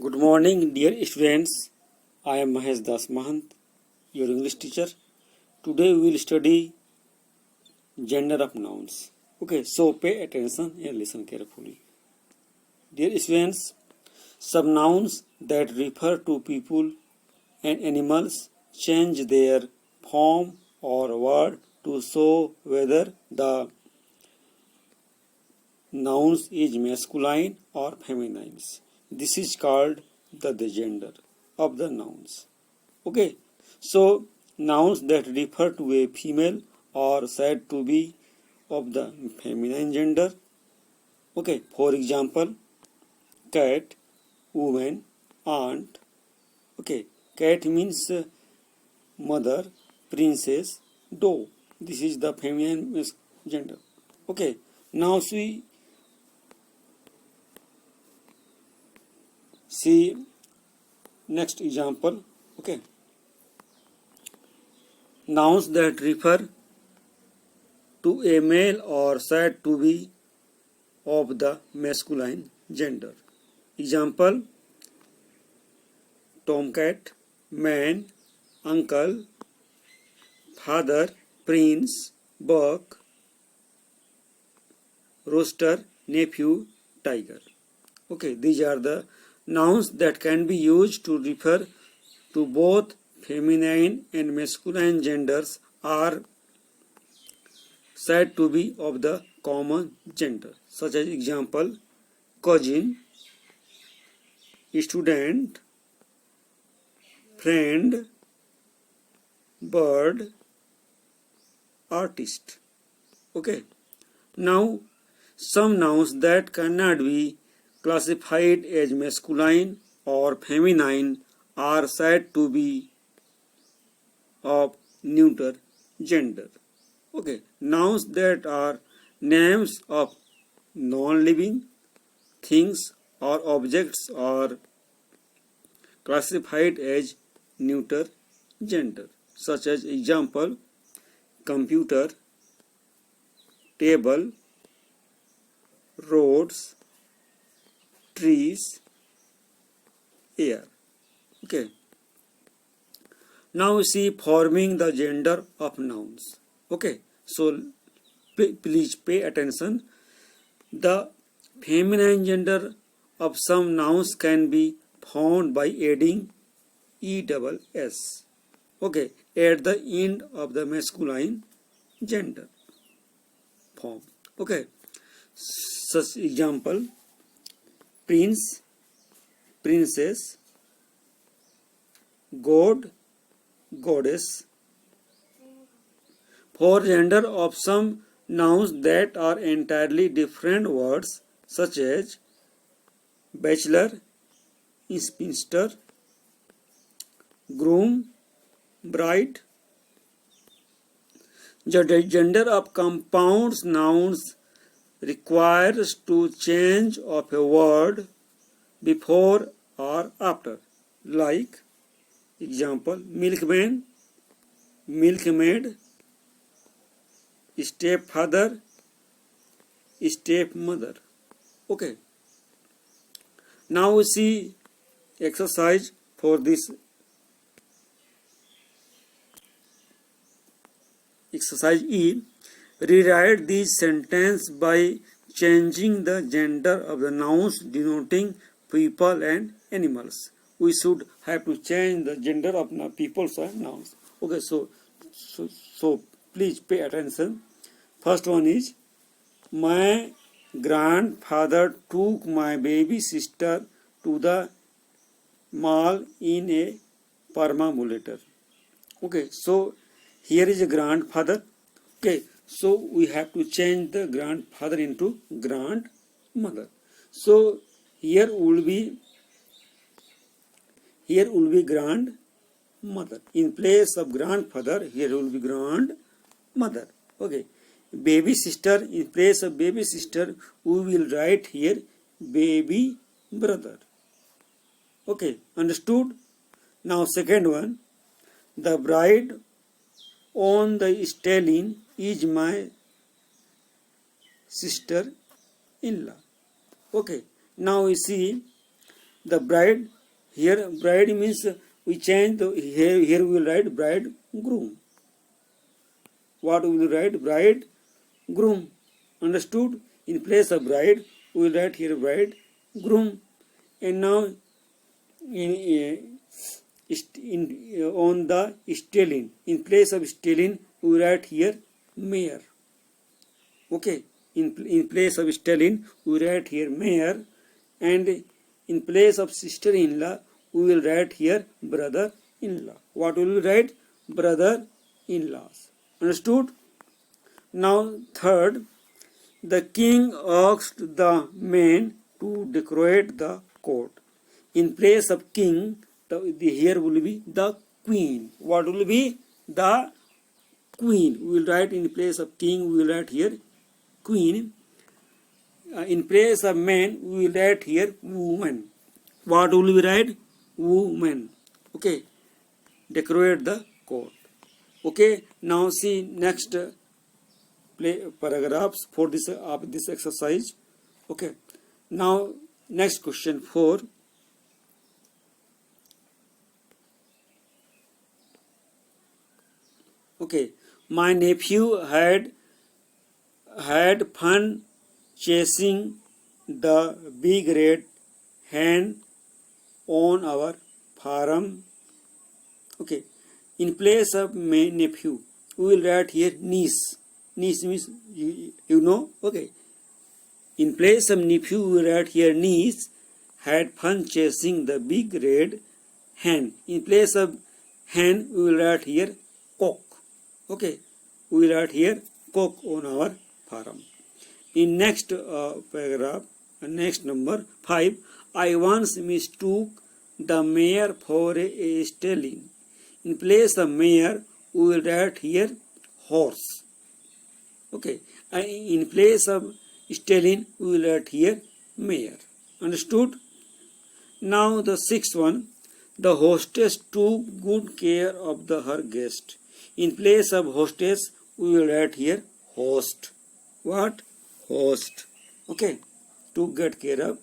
Good morning, dear students. I am Mahesh Das Mahant, your English teacher. Today we will study gender of nouns. Okay, so pay attention and listen carefully. Dear students, some nouns that refer to people and animals change their form or word to show whether the nouns is masculine or feminine. This is called the gender of the nouns. Okay, so nouns that refer to a female are said to be of the feminine gender. Okay, for example, cat, woman, aunt. Okay, cat means mother, princess, doe. This is the feminine gender. Okay, now we see next example. Okay, nouns that refer to a male are said to be of the masculine gender. Example, tomcat, man, uncle, father, prince, buck, rooster, nephew, tiger. Okay, these are the nouns that can be used to refer to both feminine and masculine genders are said to be of the common gender, such as example, cousin, student, friend, bird, artist. Okay, now some nouns that cannot be classified as masculine or feminine are said to be of neuter gender. Okay, nouns that are names of non-living things or objects are classified as neuter gender, such as example, computer, table, roads, trees, air. Okay. Now we see forming the gender of nouns. Okay. So please pay attention. The feminine gender of some nouns can be found by adding ESS. Okay. At the end of the masculine gender form. Okay. Such example, prince, princess, god, goddess. For gender of some nouns that are entirely different words, such as bachelor, spinster, groom, bride. The gender of compound nouns requires to change of a word before or after, like example, milkman, milkmaid, stepfather, stepmother. Okay, now we see exercise for this. Exercise E. Rewrite this sentence by changing the gender of the nouns denoting people and animals. We should have to change the gender of people and nouns. Okay, so please pay attention. First one is, my grandfather took my baby sister to the mall in a perambulator. Okay, so here is a grandfather. Okay, so we have to change the grandfather into grandmother. So here will be grandmother. In place of grandfather, here will be grandmother. Okay, baby sister, in place of baby sister, we will write here baby brother. Okay, understood? Now second one, the bride on the stallion is my sister-in-law. Okay, now we see the bride. Here bride means we change the here we will write bride groom. What we will write? Bride groom. Understood? In place of bride we will write here bride groom. And now on the stallion, in place of stallion we write here mare. Okay, in place of stallion we write here mare, and in place of sister-in-law we will write here brother-in-law. What will we write? Brother-in-laws. Understood? Now third, the king asked the men to decorate the court. In place of king, here will be the queen. What will be? The queen. We will write in place of king, we will write here queen. In place of man, we will write here woman. What will we write? Woman. Okay. Decorate the court. Okay. Now see next paragraphs for this this exercise. Okay. Now next question 4. Okay. My nephew had fun chasing the big red hen on our farm. Okay. In place of my nephew, we will write here niece. Niece means you know. Okay. In place of nephew, we will write here niece had fun chasing the big red hen. In place of hen, we will write here cock. Okay. We will write here cock on our farm. In next paragraph, next number 5, I once mistook the mare for a stallion. In place of mare, we will write here horse. Okay. In place of stallion, we will write here mare. Understood? Now the sixth one, the hostess took good care of her guest. In place of hostess, we will write here host. What? Host. Okay. To get care of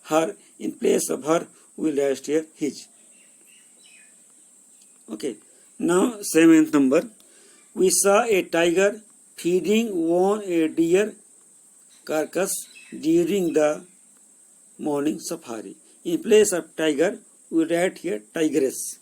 her. In place of her, we will write here his. Okay. Now seventh number. We saw a tiger feeding on a deer carcass during the morning safari. In place of tiger, we write here tigress.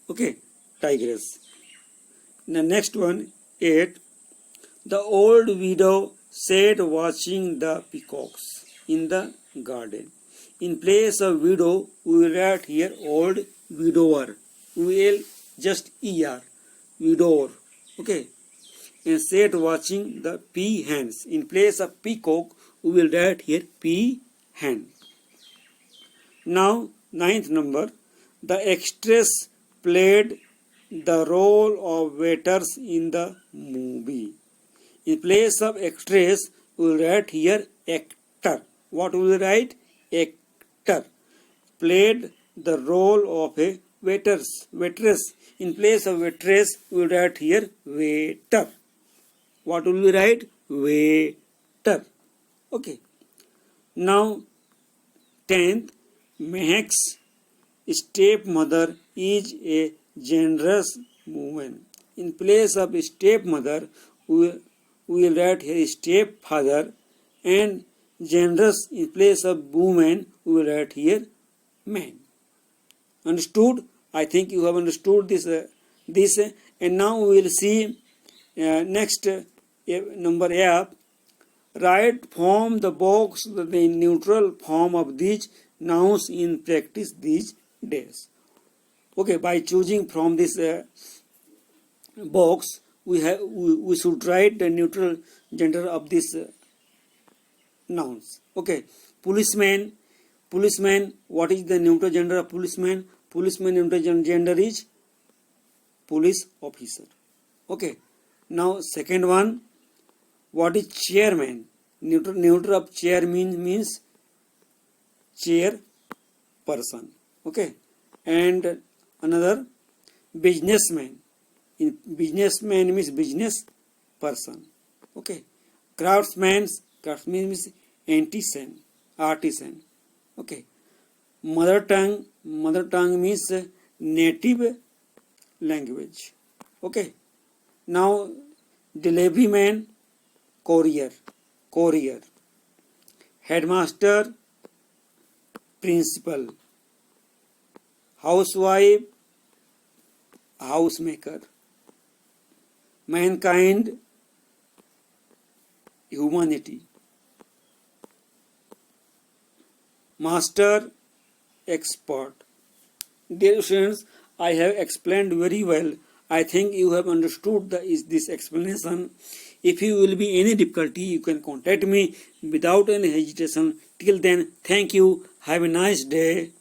Okay. Tigress. The next one, 8. The old widow sat watching the peacocks in the garden. In place of widow, we will write here old widower. We will just er. Widower. Okay. And sat watching the peahens. In place of peacock, we will write here peahen. Now, ninth number. The extras played the role of waiters in the movie. In place of extras, we will write here actor. What will we write? Actor. Played the role of a waitress. In place of waitress, we will write here waiter. What will we write? Waiter. Okay. Now, 10th, Mehak's stepmother is a generous woman. In place of stepmother, we will write here stepfather, and generous in place of woman, we will write here man. Understood? I think you have understood this. And now we will see next number F. Write from the box the neutral form of these nouns in practice these days. Okay, by choosing from this box, we should write the neutral gender of these nouns. Okay, policeman. What is the neutral gender of policeman? Policeman neutral gender is police officer. Okay. Now second one, what is chairman? Neutral of chair means chair person. Okay. And another, businessman. In businessman means business person. Okay. Craftsman means artisan. Okay. mother tongue means native language. Okay, now delivery man, courier, headmaster, principal, housewife, housemaker, mankind, humanity, master, expert. Dear students, I have explained very well. I think you have understood this explanation. If you will be any difficulty, you can contact me without any hesitation. Till then, thank you. Have a nice day.